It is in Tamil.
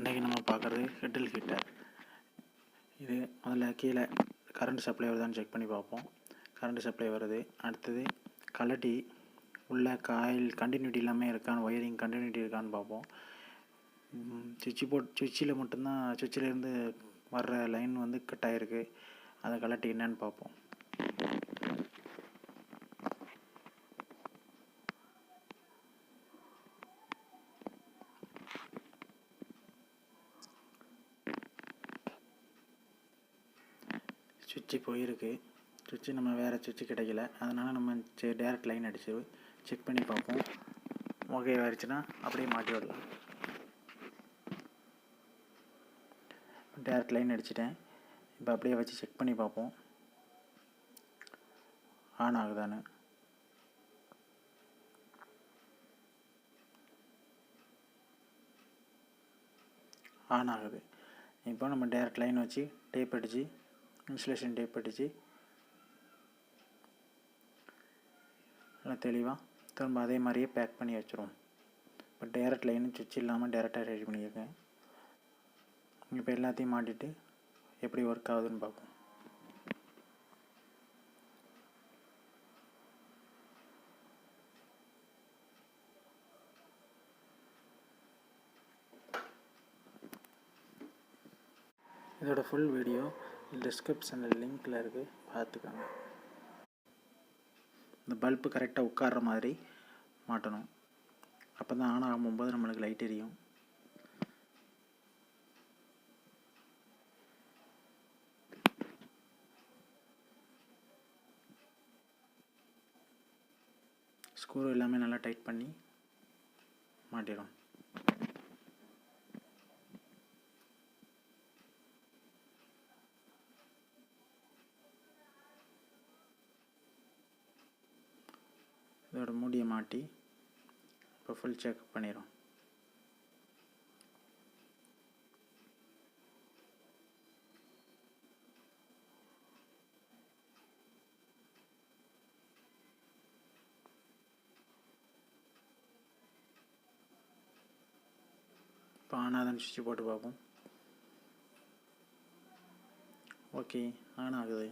இன்றைக்கி நம்ம பார்க்குறது ஹெட்டில் ஹீட்டர். இது முதல்ல கீழே கரண்ட் சப்ளை வருதான்னு செக் பண்ணி பார்ப்போம். கரண்ட் சப்ளை வருது. அடுத்தது கலட்டி உள்ள காயில் கண்டினியூட்டி எல்லாமே இருக்கான்னு, ஒயரிங் கண்டினியூட்டி இருக்கான்னு பார்ப்போம். சுவிட்சில் மட்டும்தான், சுவிட்சிலேருந்து வர்ற லைன் கட் ஆகிருக்கு. அதை கலட்டி என்னன்னு பார்ப்போம். சுவிட்சு போயிருக்கு. சுவிட்சு நம்ம வேறு சுவிட்சு கிடைக்கல, அதனால் நம்ம டேரக்ட் லைன் அடித்து செக் பண்ணி பார்ப்போம். ஓகே ஆயிடுச்சுன்னா அப்படியே மாட்டி விடலாம். டேரக்ட் லைன் அடிச்சிட்டேன். இப்போ அப்படியே வச்சு செக் பண்ணி பார்ப்போம் ஆன் ஆகுதான்னு. ஆன் ஆகுது. இப்போ நம்ம டேரக்ட் லைன் வச்சு டேப் அடித்து, இன்சுலேஷன் டேப் அடித்து நல்லா தெளிவாக திரும்ப அதே மாதிரியே பேக் பண்ணி வச்சுருவோம். இப்போ டேரக்ட் லைன் சுவிட்ச் இல்லாமல் டேரெக்டாக ரெடி பண்ணியிருக்கேன். இப்போ எல்லாத்தையும் மாட்டிட்டு எப்படி ஒர்க் ஆகுதுன்னு பார்ப்போம். இதோட ஃபுல் வீடியோ டிஸ்கிரிப்ஷனில் லிங்க்கில் இருக்குது, பார்த்துக்கோங்க. இந்த பல்பு கரெக்டாக உட்கார்ற மாதிரி மாட்டணும். அப்போ தான் ஆன் ஆகும்போது நம்மளுக்கு லைட் எரியும். ஸ்க்ரூ எல்லாமே நல்லா டைட் பண்ணி மாட்டிடும். இதோட மூடியை மாட்டி இப்போ ஃபுல் செக் பண்ணிடும். இப்போ ஆனாதான் சுவிட்ச் போட்டு பார்ப்போம். ஓகே, ஆன் ஆகுது.